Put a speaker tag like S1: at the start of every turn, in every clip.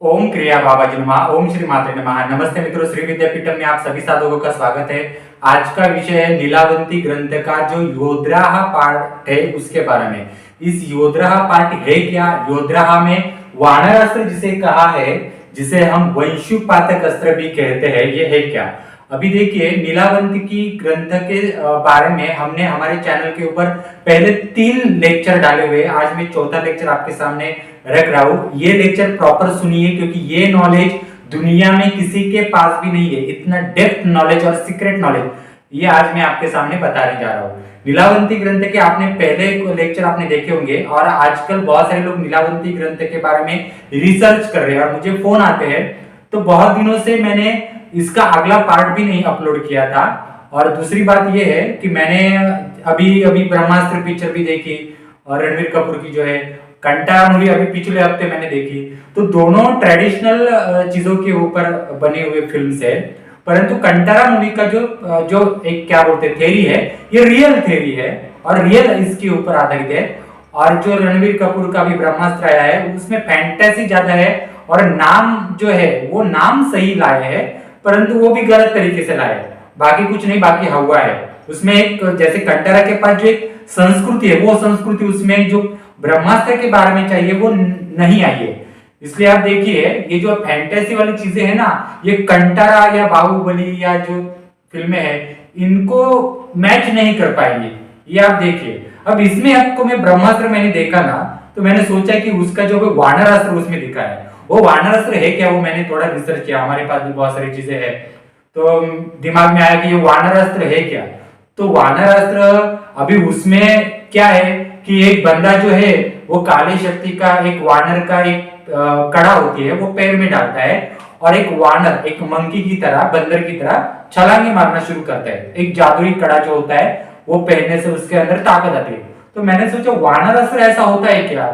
S1: ओम क्रिया बाबाजी नमः। ओम श्री माते नमः। नमस्ते मित्रों, श्री विद्यापीठम में आप सभी साधकों का स्वागत है। आज का विषय है नीलावंती ग्रंथ का जो योद्राह पाठ है उसके बारे में। इस योद्राह पाठ है क्या? योद्राह में वानर अस्त्र जिसे कहा है, जिसे हम वंशुपातक अस्त्र भी कहते हैं, ये है क्या? अभी देखिए, नीलावंती की ग्रंथ के बारे में हमने हमारे चैनल के ऊपर पहले 3 लेक्चर डाले हुए। आज मैं चौथा लेक्चर आपके सामने रख रहा हूं। ये लेक्चर प्रॉपर सुनिए, क्योंकि ये नॉलेज दुनिया में किसी के पास भी नहीं है। इतना डेप्थ नॉलेज और सीक्रेट नॉलेज ये आज मैं आपके सामने बताने जा रहा हूँ। नीलावंती ग्रंथ के आपने पहले लेक्चर आपने देखे होंगे, और आजकल बहुत सारे लोग नीलावंती ग्रंथ के बारे में रिसर्च कर रहे हैं और मुझे फोन आते हैं। तो बहुत दिनों से मैंने इसका अगला पार्ट भी नहीं अपलोड किया था। और दूसरी बात यह है कि मैंने अभी अभी ब्रह्मास्त्र पिक्चर भी देखी, और रणवीर कपूर की जो है कंटारा मूवी अभी पिछले हफ्ते मैंने देखी। तो दोनों ट्रेडिशनल चीजों के ऊपर बने हुए फिल्म्स है, परंतु कंटारा मूवी का जो जो एक क्या बोलते थ्योरी है, ये रियल थ्योरी है और रियल इसके ऊपर आधारित है। और जो रणवीर कपूर का भी ब्रह्मास्त्र आया है उसमें फैंटेसी ज्यादा है, और नाम जो है वो नाम सही लाए है, परंतु वो भी गलत तरीके से लाए। बाकी कुछ नहीं, बाकी हवा है उसमें। एक जैसे कंटारा के पास जो एक संस्कृति है, वो संस्कृति उसमें जो ब्रह्मास्त्र के बारे में चाहिए वो नहीं आई है। इसलिए आप देखिए, ये जो फैंटेसी वाली चीजें है ना, ये कंटारा या बाहुबली या जो फिल्में हैं, इनको मैच नहीं कर पाएंगे। ये आप देखिए। अब इसमें आपको मैं ब्रह्मास्त्र मैंने देखा ना, तो मैंने सोचा कि उसका जो वानर अस्त्र उसमें दिखा है, वो वानर अस्त्र है क्या? वो मैंने थोड़ा रिसर्च किया, हमारे पास भी बहुत सारी चीजें हैं, तो दिमाग में आया कि ये वानर अस्त्र है क्या। तो वानर अस्त्र अभी उसमें क्या है कि एक बंदा जो है वो काली शक्ति का, एक वानर का एक कड़ा होती है, वो पैर में डालता है, और एक वानर एक मंकी की तरह, बंदर की तरह छलांगे मारना शुरू करता है। एक जादुई कड़ा जो होता है वो पहनने से उसके अंदर ताकत आती है। तो मैंने सोचा वानर अस्त्र ऐसा होता है क्या,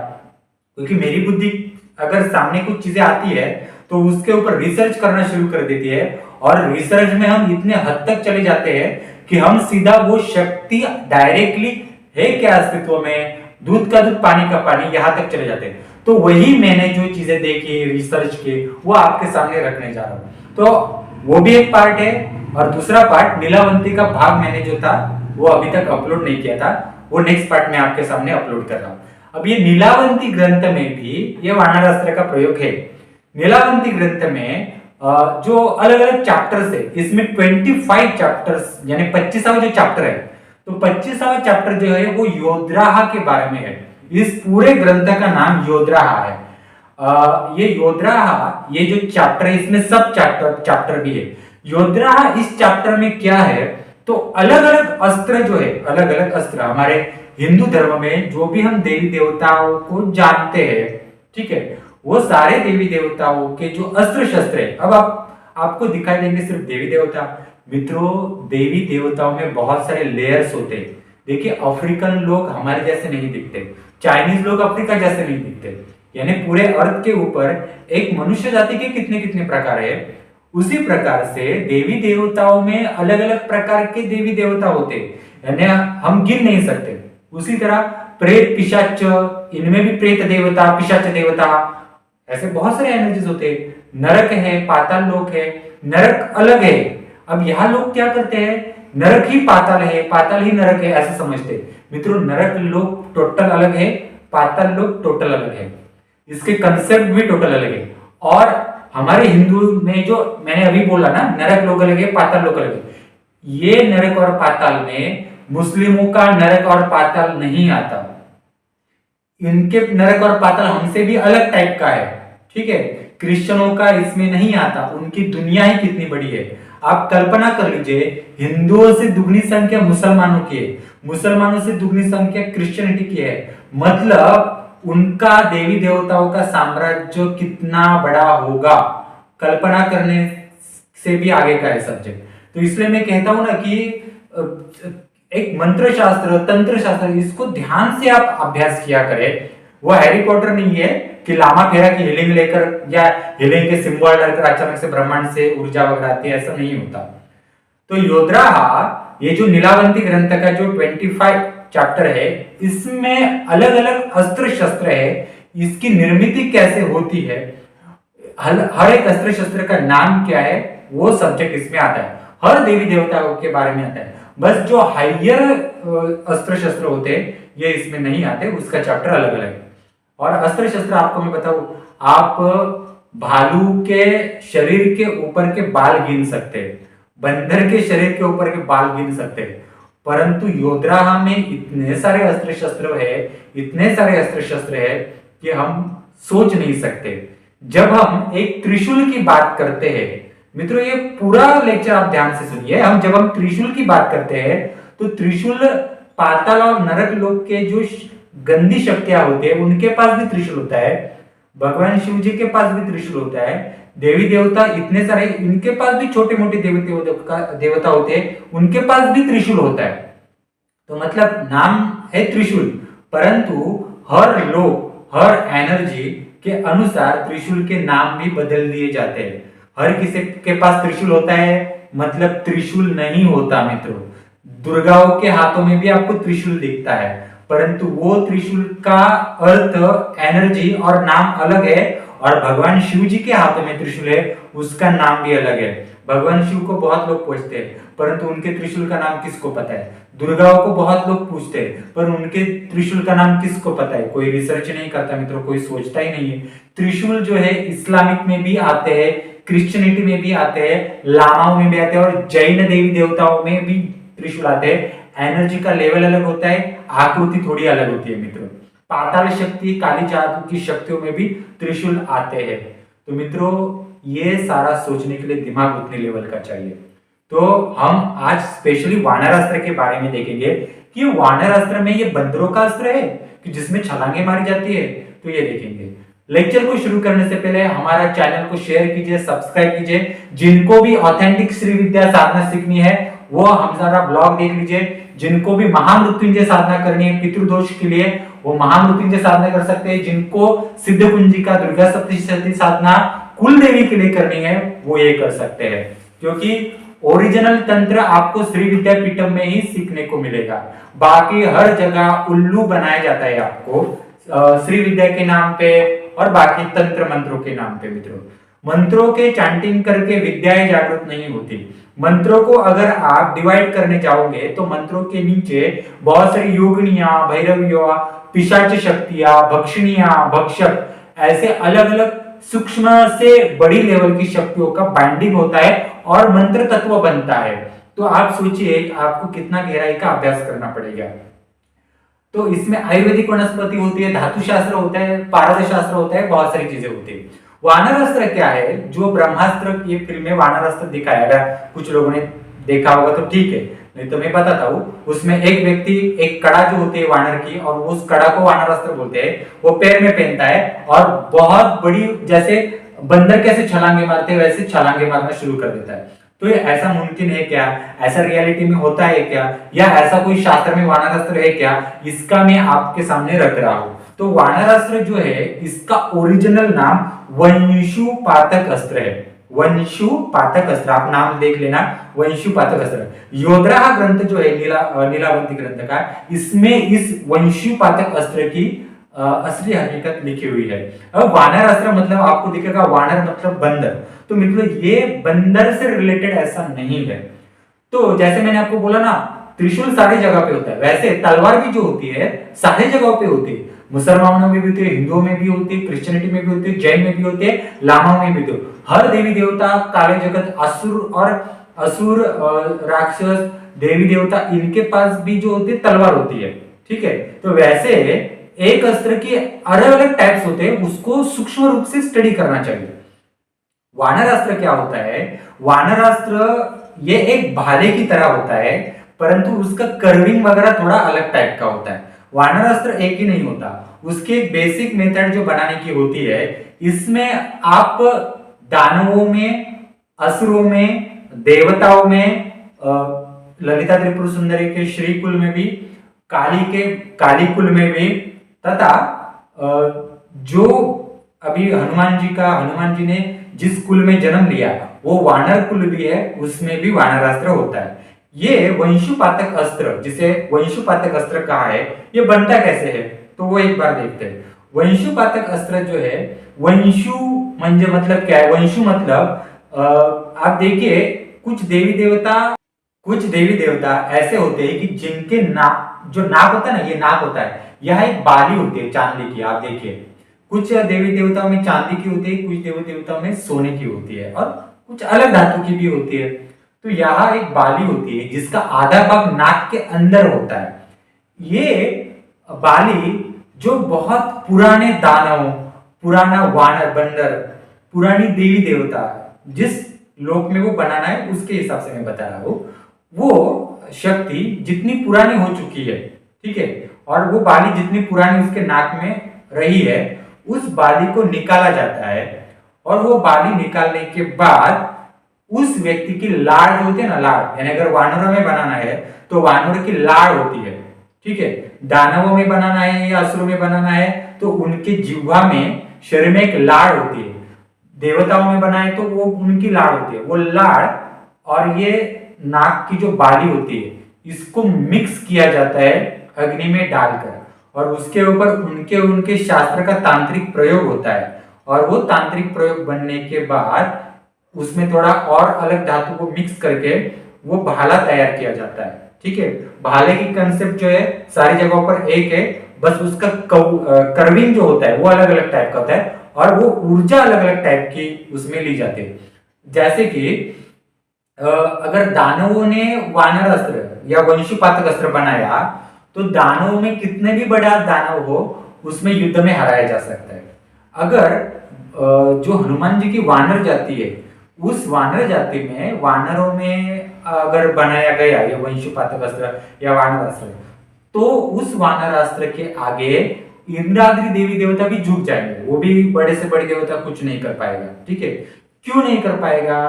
S1: क्योंकि मेरी बुद्धि अगर सामने कुछ चीजें आती है तो उसके ऊपर रिसर्च करना शुरू कर देती है, और रिसर्च में हम इतने हद तक चले जाते हैं कि हम सीधा वो शक्ति डायरेक्टली है क्या अस्तित्व में, दूध का दूध पानी का पानी, यहां तक चले जाते हैं। तो वही मैंने जो चीजें देखी रिसर्च के, वो आपके सामने रखने जा रहा हूं। तो वो भी एक पार्ट है, और दूसरा पार्ट नीलावंती का भाग मैंने जो था वो अभी तक अपलोड नहीं किया था, वो नेक्स्ट पार्ट में आपके सामने अपलोड कर रहा हूं। अब ये नीलावंती ग्रंथ में भी ये वानर अस्त्र का प्रयोग है। नीलावंती ग्रंथ में जो अलग अलग चैप्टर्स है, इसमें 25 चैप्टर्स, यानी 25वां जो चैप्टर है, तो 25वां चैप्टर जो है वो योद्राह के बारे में है। इस पूरे ग्रंथ का नाम योद्राह है। ये योद्राह, ये जो चैप्टर है, इसमें सब चैप्टर भी है। योद्राह इस चैप्टर में क्या है, तो अलग अलग अस्त्र जो है, अलग अलग अस्त्र हमारे हिंदू धर्म में जो भी हम देवी देवताओं को जानते हैं, ठीक है, वो सारे देवी देवताओं के जो अस्त्र शस्त्र है, अब आपको दिखाई देंगे सिर्फ देवी देवता। मित्रों, देवी देवताओं में बहुत सारे लेयर्स होते हैं। देखिए, अफ्रीकन लोग हमारे जैसे नहीं दिखते, चाइनीज लोग अफ्रीका जैसे नहीं दिखते, यानी पूरे अर्थ के ऊपर एक मनुष्य जाति के कितने कितने प्रकार है। उसी प्रकार से देवी देवताओं में अलग अलग प्रकार के देवी देवता होते, यानी हम गिन नहीं सकते। उसी तरह प्रेत पिशाच, इनमें भी प्रेत देवता, पिशाच देवता, ऐसे बहुत सारे एनर्जीज होते हैं। नरक है, पाताल लोक है, नरक अलग है। अब यहाँ लोग क्या करते हैं, नरक ही पाताल है, पाताल ही नरक है, ऐसे समझते। मित्रों, नरक लोग टोटल अलग है, पाताल लोग टोटल अलग है, इसके कंसेप्ट भी टोटल अलग है। और हमारे हिंदू में जो मैंने अभी बोला ना, नरक लोग अलग है, पाताल लोग अलग है, ये नरक और पाताल में मुस्लिमों का नरक और पाताल नहीं आता। इनके नरक और पाताल हमसे भी अलग टाइप का है, ठीक है। क्रिश्चियनों का इसमें नहीं आता, उनकी दुनिया ही कितनी बड़ी है। आप कल्पना कर लीजिए, हिंदुओं से दुगनी संख्या मुसलमानों की है, मुसलमानों से दुगनी संख्या क्रिश्चियनिटी की है, मतलब उनका देवी देवताओं का साम्राज्य कितना बड़ा होगा, कल्पना करने से भी आगे का है सब्जेक्ट। तो इसलिए मैं कहता हूं ना कि एक मंत्र शास्त्र, तंत्र शास्त्र, इसको ध्यान से आप अभ्यास किया करें। वो हैरी पॉटर नहीं है कि लामा फेरा की हीलिंग लेकर या हीलिंग के सिंबल डालकर अचानक से ब्रह्मांड से ऊर्जा वगैरह आती है, ऐसा नहीं होता। तो योद्राह, ये जो नीलावंती ग्रंथ का जो 25 चैप्टर है, इसमें अलग अलग अस्त्र शस्त्र है, इसकी निर्मित कैसे होती है, हर एक अस्त्र शस्त्र का नाम क्या है वो सब्जेक्ट इसमें आता है, हर देवी देवताओं के बारे में आता है। बस जो हाइयर अस्त्र शस्त्र होते हैं ये इसमें नहीं आते, उसका चैप्टर अलग अलग है। और अस्त्र शस्त्र आपको मैं बताऊं, आप भालू के शरीर के ऊपर के बाल गिन सकते हैं, बंदर के शरीर के ऊपर के बाल गिन सकते हैं, परंतु योद्राहा में इतने सारे अस्त्र शस्त्र है, इतने सारे अस्त्र शस्त्र है कि हम सोच नहीं सकते। जब हम एक त्रिशूल की बात करते हैं मित्रों, ये पूरा लेक्चर आप ध्यान से सुनिए, जब हम त्रिशूल की बात करते हैं तो त्रिशूल पाताल और नरक लोक के जो गंदी शक्तियां होती है उनके पास भी त्रिशूल होता है, भगवान शिव जी के पास भी त्रिशूल होता है, देवी देवता इतने सारे इनके पास भी छोटे मोटे देवता होते हैं, उनके पास भी त्रिशूल होता है। तो मतलब नाम है त्रिशूल, परंतु हर लोग हर एनर्जी के अनुसार त्रिशूल के नाम भी बदल दिए जाते हैं। हर किसी के पास त्रिशूल होता है मतलब त्रिशूल नहीं होता मित्रों। दुर्गाओं के हाथों में भी आपको त्रिशूल दिखता है, परंतु वो त्रिशूल का अर्थ एनर्जी और नाम अलग है, और भगवान शिव जी के हाथों में त्रिशूल है उसका नाम भी अलग है। भगवान शिव को बहुत लोग पूछते हैं, परंतु उनके त्रिशूल का नाम किसको पता है? दुर्गाओं को बहुत लोग पूछते हैं, पर उनके त्रिशूल का नाम किसको पता है? कोई रिसर्च नहीं करता मित्रों, कोई सोचता ही नहीं है। त्रिशूल जो है इस्लामिक में भी आते हैं, क्रिश्चियनिटी में भी आते हैं, लामाओं में भी आते हैं, और जैन देवी देवताओं में भी त्रिशूल आते हैं। एनर्जी का लेवल अलग होता है, आकृति थोड़ी अलग होती है मित्रों। पाताल शक्ति, काली जादू की शक्तियों में भी त्रिशूल आते हैं। तो मित्रों ये सारा सोचने के लिए दिमाग उतने लेवल का चाहिए। तो हम आज स्पेशली वानर अस्त्र के बारे में देखेंगे कि वानर अस्त्र में ये बंदरों का अस्त्र है कि जिसमें छलांगे मारी जाती है, तो ये देखेंगे। लेक्चर को शुरू करने से पहले हमारा चैनल को शेयर कीजिए, सब्सक्राइब कीजिए। जिनको भी ऑथेंटिक श्री विद्या साधना सीखनी है वो हमारा ब्लॉग देख लीजिए। जिनको भी महामृत्युंजय साधना करनी है पितृदोष के लिए वो महामृत्युंजय साधना कर सकते हैं। जिनको सिद्ध कुंजिका दुर्गा सप्तशती साधना कुल देवी के लिए करनी है वो ये कर सकते हैं, क्योंकि ओरिजिनल तंत्र आपको श्री विद्यापीठम में ही सीखने को मिलेगा। बाकी हर जगह उल्लू बनाया जाता है आपको श्री विद्या के नाम पे और बाकी तंत्र मंत्रों के नाम पे। मित्रों मंत्रों के चैंटिंग करके विद्याएं जागृत नहीं होती। मंत्रों को अगर आप डिवाइड करने जाओगे तो मंत्रों के नीचे बहुत सारी योगिनियां, भैरवियां, पिशाच शक्तियां, भक्षिणियां, भक्षक, ऐसे अलग अलग सूक्ष्म से बड़ी लेवल की शक्तियों का बाइंडिंग होता है और मंत्र तत्व बनता है। तो आप सोचिए आपको कितना गहराई का अभ्यास करना पड़ेगा। तो इसमें आयुर्वेदिक वनस्पति होती है, धातु शास्त्र होता है, पारद शास्त्र होता है, बहुत सारी चीजें होती है। वानर अस्त्र क्या है? जो ब्रह्मास्त्र की फिल्म में वानर अस्त्र दिखाया गया, कुछ लोगों ने देखा होगा तो ठीक है, नहीं तो मैं बताता हूँ। उसमें एक व्यक्ति एक कड़ा जो होती है वानर की, और उस कड़ा को वानर अस्त्र बोलते हैं, वो पैर में पहनता है और बहुत बड़ी, जैसे बंदर कैसे छलांगे मारते हैं वैसे छलांगे मारना शुरू कर देता है। तो ये ऐसा मुमकिन है क्या? ऐसा रियलिटी में होता है क्या? या ऐसा कोई शास्त्र में वानर अस्त्र है क्या? इसका मैं आपके सामने रख रहा हूं। तो वानर अस्त्र जो है इसका ओरिजिनल नाम वंशुपातक अस्त्र है। वंशुपातक अस्त्र आप नाम देख लेना, वंशुपातक अस्त्र। योद्राहा ग्रंथ जो है नीलावंती ग्रंथ का, इसमें इस वंशुपातक अस्त्र की असली हकीकत लिखी हुई है। अब वानर अस्त्र मतलब आपको दिखेगा वानर मतलब बंदर, तो मतलब ये बंदर से रिलेटेड ऐसा नहीं है। तो जैसे मैंने आपको बोला ना त्रिशूल सारी जगह पे होता है, वैसे तलवार भी जो होती है सारी जगहों पे होती है। मुसलमानों में भी होती है, हिंदुओं में भी होती है, क्रिश्चियनिटी में भी होती है, जैन में भी होती है, लामाओं में भी होती है। हर देवी देवता, काले जगत, असुर राक्षस, देवी देवता, इनके पास भी जो होती है तलवार होती है। ठीक है, तो वैसे एक अस्त्र की अलग अलग टाइप्स होते हैं, उसको सूक्ष्म रूप से स्टडी करना चाहिए। वानर अस्त्र क्या होता है? वानर अस्त्र ये एक भाले की तरह होता है, परंतु उसका कर्विंग वगैरह थोड़ा अलग टाइप का होता है। वानर अस्त्र एक ही नहीं होता, उसके बेसिक मेथड जो बनाने की होती है, इसमें आप दानवों में, असुरों में, देवताओं में, ललिता त्रिपुर सुंदरी के श्री कुल में भी, काली के काली कुल में भी, तथा जो अभी हनुमान जी ने जिस कुल में जन्म लिया वो वानर कुल भी है, उसमें भी वानर अस्त्र होता है। ये वंशुपातक अस्त्र, जिसे वंशुपातक अस्त्र कहा है, ये बनता कैसे है तो वो एक बार देखते हैं। वंशुपातक अस्त्र जो है, वंशु म्हणजे मतलब क्या है? वंशु मतलब आप देखिए कुछ देवी देवता ऐसे होते हैं कि जिनके नाक, जो नाक होता है ना, ये नाक होता है, यह एक बाली होती है चांदी की। आप देखिए कुछ देवी देवताओं में चांदी की होती है, कुछ देवी देवताओं में सोने की होती है, और कुछ अलग धातु की भी होती है। तो यहाँ एक बाली होती है जिसका आधा भाग नाक के अंदर होता है। ये बाली जो बहुत पुराने दानव, पुराना वानर बंदर, पुरानी देवी देवता, जिस लोक में वो बनाना है उसके हिसाब से मैं बता रहा हूं, वो शक्ति जितनी पुरानी हो चुकी है, ठीक है, और वो बाली जितनी पुरानी उसके नाक में रही है, उस बाली को निकाला जाता है। और वो बाली निकालने के बाद उस व्यक्ति की लाड़ जो होती है ना, लाड़, यानी अगर वानरों में बनाना है तो वानरों की लाड़ होती है, ठीक है। दानवों में बनाना है या असुरों में बनाना है तो उनके जिह्वा में, शरीर में एक लाड़ होती है। देवताओं में बनाए तो वो उनकी लाड़ होती है। वो लाड़ और ये नाक की जो बाली होती है, इसको मिक्स किया जाता है अग्नि में डालकर, और उसके ऊपर उनके उनके शास्त्र का तांत्रिक प्रयोग होता है। और वो तांत्रिक प्रयोग बनने के बाद उसमें थोड़ा और अलग धातु को मिक्स करके वो भाला तैयार किया जाता है, ठीक है। भाले की कंसेप्ट जो है सारी जगहों पर एक है, बस उसका कर्विंग जो होता है वो अलग अलग टाइप का होता है, और वो ऊर्जा अलग अलग टाइप की उसमें ली जाती है। जैसे कि अगर दानवों ने वानर अस्त्र या वंशुपातक अस्त्र बनाया तो दानवों में कितने भी बड़ा दानव हो उसमें युद्ध में हराया जा सकता है। अगर जो हनुमान जी की वानर जाति है, उस वानर जाति में, वानरों में अगर बनाया गया ये वंशुपातक अस्त्र या वानर अस्त्र, तो उस वानर अस्त्र के आगे इंद्राद्री देवी देवता भी झुक जाएंगे। वो भी बड़े से बड़े देवता कुछ नहीं कर पाएगा, ठीक है। क्यों नहीं कर पाएगा?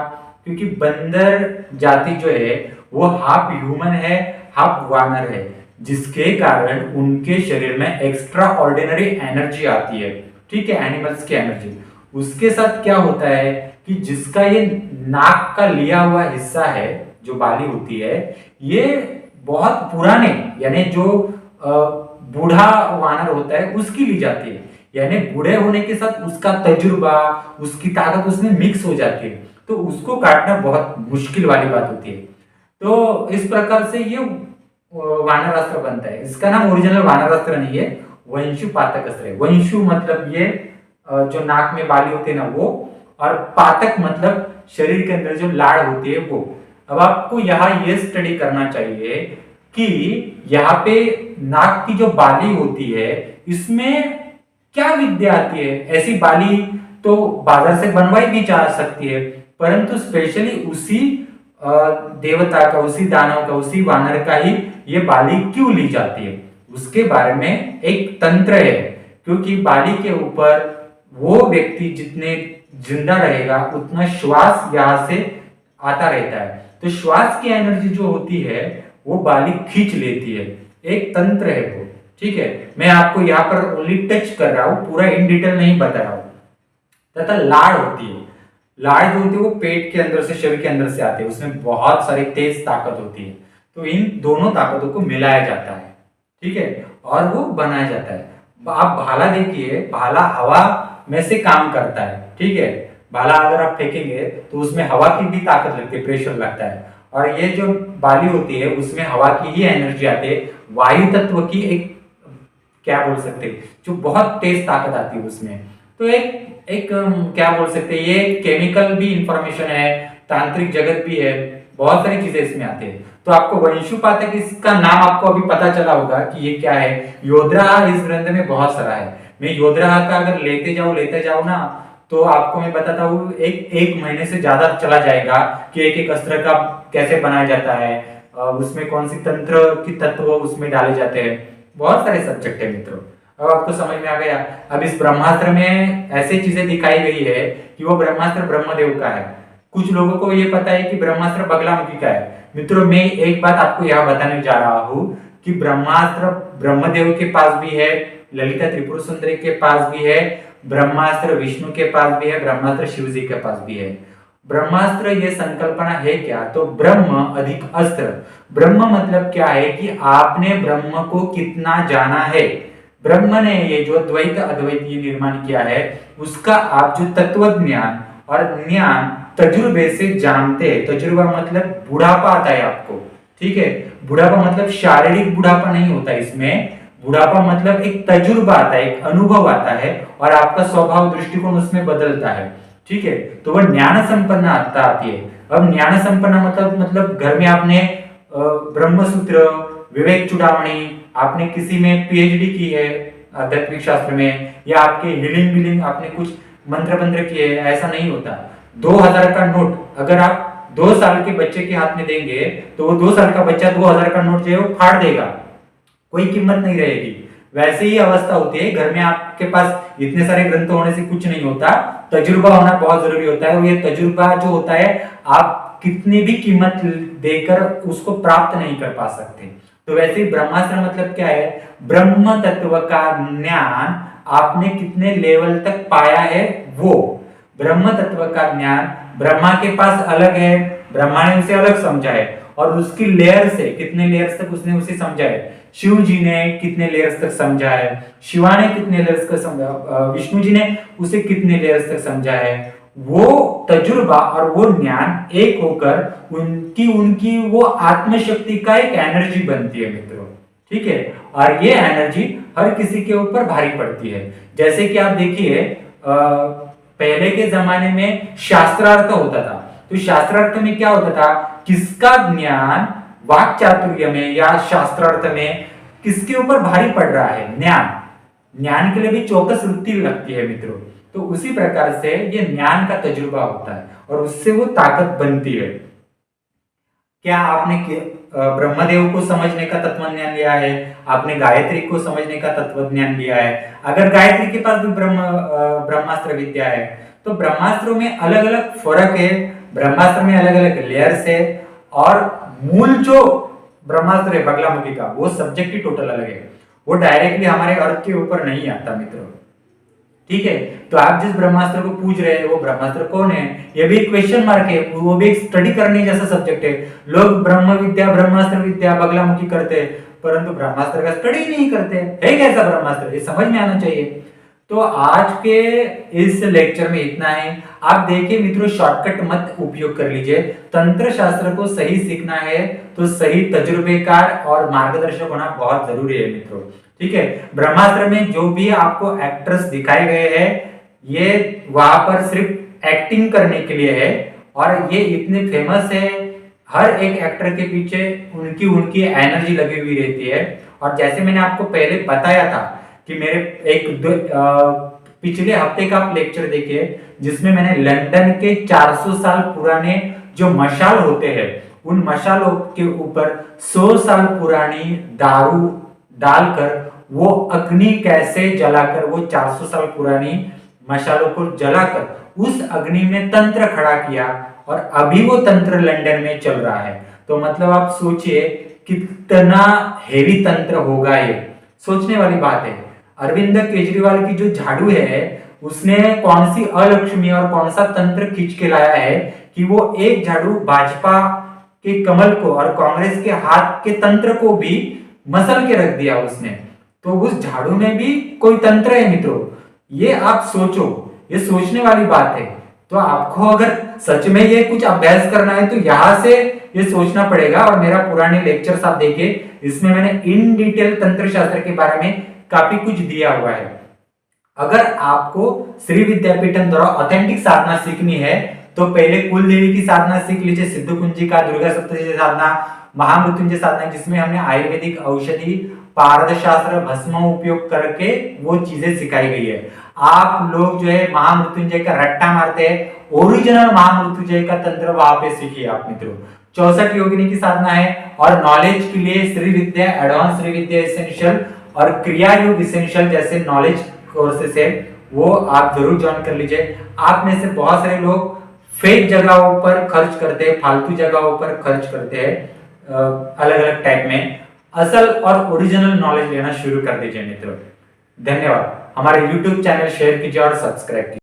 S1: क्योंकि बंदर जाति जो है वो हाफ ह्यूमन है, हाफ वानर है, जिसके कारण उनके शरीर में एक्स्ट्रा ऑर्डिनरी एनर्जी आती है, ठीक है, एनिमल्स की एनर्जी। उसके साथ क्या होता है कि जिसका ये नाक का लिया हुआ हिस्सा है, जो बाली होती है, ये बहुत पुराने, यानी जो बूढ़ा वानर होता है उसकी ली जाती है। यानी बूढ़े होने के साथ उसका तजुर्बा, उसकी ताकत उसमें मिक्स हो जाती है, तो उसको काटना बहुत मुश्किल वाली बात होती है। तो इस प्रकार से ये वानरास्त्र बनता है। इसका नाम ओरिजिनल वानरास्त्र नहीं है, वंशुपातक अस्त्र है। वंशु मतलब ये जो नाक में बाली होती है ना वो, और पातक मतलब शरीर के अंदर जो लाड़ होती है वो। अब आपको यहाँ ये स्टडी करना चाहिए कि यहाँ पे नाक की जो बाली होती है इसमें क्या विद्या आती है। ऐसी बाली तो बाजार से बनवाई भी जा सकती है, परंतु स्पेशली उसी देवता का, उसी दानव का, उसी वानर का ही ये बाली क्यों ली जाती है, उसके बारे में एक तंत्र है। क्योंकि बाली के ऊपर वो व्यक्ति जितने जिंदा रहेगा उतना श्वास यहां से आता रहता है, तो श्वास की एनर्जी जो होती है वो बाली खींच लेती है। एक तंत्र है वो, ठीक है। मैं आपको यहाँ पर ओनली टच कर रहा हूं, पूरा इन डिटेल नहीं बता रहा हूं। तथा लाड़ होती है, लाड़ जो होती है वो पेट के अंदर से, शरीर के अंदर से आती है, उसमें बहुत सारी तेज ताकत होती है। तो इन दोनों ताकतों को मिलाया जाता है, ठीक है, और वो बनाया जाता है। आप भाला देखिए, भाला हवा में से काम करता है, ठीक है। भाला अगर आप फेंकेंगे तो उसमें हवा की भी ताकत लगती है, प्रेशर लगता है, और ये जो बाली होती है उसमें हवा की ही एनर्जी आती है, वायु तत्व की एक, क्या बोल सकते हैं, जो बहुत तेज ताकत आती है उसमें। तो एक क्या बोल सकते हैं, ये केमिकल भी इंफॉर्मेशन है, तांत्रिक जगत भी है, बहुत सारी चीजें इसमें आती है। तो आपको वंशुपातक, इसका नाम आपको अभी पता चला होगा कि ये क्या है। योद्राह इस ग्रंथ में बहुत सारा है। मैं योद्राह का अगर लेते जाऊं ना, तो आपको मैं बताता हूँ एक महीने से ज्यादा चला जाएगा कि एक एक अस्त्र का कैसे बनाया जाता है, उसमें कौन सी तंत्र की तत्व उसमें डाले जाते हैं, बहुत सारे सब्जेक्ट है मित्रों। अब आपको समझ में आ गया। अब इस ब्रह्मास्त्र में ऐसी चीजें दिखाई गई है कि वो ब्रह्मास्त्र ब्रह्मदेव का है। कुछ लोगों को ये पता है कि ब्रह्मास्त्र बगलामुखी का है। मित्रों, मैं एक बात आपको यहाँ बताने जा रहा हूँ कि ब्रह्मास्त्र ब्रह्मदेव के पास भी है, ललिता त्रिपुर सुंदरी के पास भी है, ब्रह्मास्त्र विष्णु के पास भी है, ब्रह्मास्त्र शिव जी के पास भी है। ब्रह्मास्त्र ये संकल्पना है क्या? तो ब्रह्म अधिक अस्त्र। ब्रह्म मतलब क्या है कि आपने ब्रह्म को कितना जाना है, ब्रह्म ने ये जो द्वैत अद्वैत ये निर्माण किया है, उसका आप जो तत्व ज्ञान और ज्ञान तजुर्बे से जानते हैं। तजुर्बा मतलब बुढ़ापा आता है आपको, ठीक है। बुढ़ापा मतलब शारीरिक बुढ़ापा नहीं होता इसमें, बुढ़ापा मतलब एक तजुर्बा आता है, एक अनुभव आता है और आपका स्वभाव दृष्टिकोण उसमें बदलता है, ठीक है। तो वह ज्ञान संपन्न आता आती है। अब ज्ञान संपन्न मतलब घर में आपने ब्रह्मसूत्र, विवेक चूड़ामणि, आपने किसी में पीएचडी की है आध्यात्मिक शास्त्र में, या आपके हीलिंग विलिंग आपने कुछ मंत्र किए, ऐसा नहीं होता। 2000 का नोट अगर आप 2 साल के बच्चे के हाथ में देंगे तो वो 2 साल का बच्चा 2000 का नोट जो है वो फाड़ देगा, कोई कीमत नहीं रहेगी। वैसे ही अवस्था होती है, घर में आपके पास इतने सारे ग्रंथ होने से कुछ नहीं होता, तजुर्बा होना बहुत जरूरी होता है। और ये तजुर्बा जो होता है आप कितनी भी कीमत देकर उसको प्राप्त नहीं कर पा सकते। तो वैसे ही ब्रह्मास्त्र मतलब क्या है, ब्रह्म तत्व का ज्ञान आपने कितने लेवल तक पाया है, वो ब्रह्म तत्व का ज्ञान ब्रह्मा के पास अलग है, ब्रह्मा ने उसे अलग समझा है और उसकी लेयर से कितने लेयर्स तक उसने उसे समझा है। शिव जी ने कितने लेयर्स तक समझा है, शिवा ने कितने लेयर्स तक समझा, विष्णु जी ने उसे कितने लेयर्स तक समझा है। वो तजुर्बा और वो ज्ञान एक होकर उनकी उनकी वो आत्मशक्ति का एक एनर्जी बनती है मित्रों, ठीक है। और ये एनर्जी हर किसी के ऊपर भारी पड़ती है। जैसे कि आप देखिए पहले के जमाने में शास्त्रार्थ होता था, तो शास्त्रार्थ में क्या होता था, किसका ज्ञान वाक चातुर्य में या शास्त्रार्थ में किसके ऊपर भारी पड़ रहा है, ज्ञान के लिए भी चौकस वृत्ति लगती है मित्रों। तो उसी प्रकार से ये ज्ञान का तजुर्बा होता है और उससे वो ताकत बनती है। क्या आपने ब्रह्मदेव को समझने का तत्व ज्ञान लिया है, आपने गायत्री को समझने का तत्व ज्ञान लिया है। अगर गायत्री के पास भी ब्रह्मास्त्र विद्या है, तो ब्रह्मास्त्रों में अलग अलग फर्क है, ब्रह्मास्त्र में अलग अलग लेयर्स है और मूल जो ब्रह्मास्त्र है बगलामुखी का, वो सब्जेक्ट ही टोटल अलग है, वो डायरेक्टली हमारे अर्थ के ऊपर नहीं आता मित्रों, ठीक है। तो आप जिस ब्रह्मास्त्र को पूछ रहे हैं वो ब्रह्मास्त्र कौन है, ये भी क्वेश्चन मार्क है, वो भी एक स्टडी करने जैसा सब्जेक्ट है। लोग ब्रह्म विद्या, ब्रह्मास्त्र विद्या, बगलामुखी करते हैं, परंतु ब्रह्मास्त्र का स्टडी नहीं करते है। कैसा ब्रह्मास्त्र, ये समझ में आना चाहिए। तो आज के इस लेक्चर में इतना है। आप देखिए मित्रों, शॉर्टकट मत उपयोग कर लीजिए। तंत्र शास्त्र को सही सीखना है तो सही तजुर्बेकार और मार्गदर्शक होना बहुत जरूरी है मित्रों, ठीक है। ब्रह्मास्त्र में जो भी आपको एक्टर्स दिखाए गए हैं, ये वहां पर सिर्फ एक्टिंग करने के लिए है और ये इतने फेमस है, हर एक एक्टर के पीछे उनकी उनकी एनर्जी लगी हुई रहती है। और जैसे मैंने आपको पहले बताया था कि मेरे पिछले हफ्ते का आप लेक्चर देखिए, जिसमें मैंने लंदन के 400 साल पुराने जो मशाल होते हैं, उन मशालों के ऊपर 100 साल पुरानी दारू डालकर वो अग्नि कैसे जलाकर, वो 400 साल पुरानी मशालों को जलाकर उस अग्नि में तंत्र खड़ा किया और अभी वो तंत्र लंदन में चल रहा है। तो मतलब आप सोचिए कितना हेवी तंत्र होगा, ये सोचने वाली बात है। अरविंद केजरीवाल की जो झाड़ू है, उसने कौन सी अलक्ष्मी और कौन सा तंत्र खींच के लाया है कि वो एक झाड़ू भाजपा के कमल को और कांग्रेस के हाथ के तंत्र को भी मसल के रख दिया उसने। तो उस झाड़ू में भी कोई तंत्र है मित्रों, ये आप सोचो, ये सोचने वाली बात है। तो आपको अगर सच में ये कुछ अभ्यास करना है तो यहां से ये सोचना पड़ेगा। और मेरा पुराने लेक्चर्स आप देखिए, इसमें मैंने इन डिटेल तंत्र शास्त्र के बारे में काफी कुछ दिया हुआ है। अगर आपको श्री विद्यापीठम द्वारा ऑथेंटिक साधना सीखनी है तो पहले कुल देवी की साधना सीख लीजिए, सिद्ध कुंजिका, दुर्गा सप्तशती साधना, महामृत्युंजय साधना, जिसमें हमने आयुर्वेदिक औषधि, पारद शास्त्र, भस्म उपयोग करके वो चीजें सिखाई गई है। आप लोग जो है महामृत्युंजय का रट्टा मारते हैं, ओरिजिनल महामृत्युंजय का तंत्र वहां पे सीखिए आप मित्रों। 64 योगिनी की साधना है और नॉलेज के लिए श्री विद्या एडवांस, श्री विद्या एसेंशियल और क्रिया योग एसेंशियल जैसे नॉलेज कोर्सेस है, वो आप जरूर ज्वाइन कर लीजिए। आप में से बहुत सारे लोग फेक जगहों पर खर्च करते हैं, फालतू जगहों पर खर्च करते हैं अलग अलग टाइप में। असल और ओरिजिनल नॉलेज लेना शुरू कर दीजिए मित्रों। धन्यवाद। हमारे YouTube चैनल शेयर कीजिए और सब्सक्राइब कीजिए।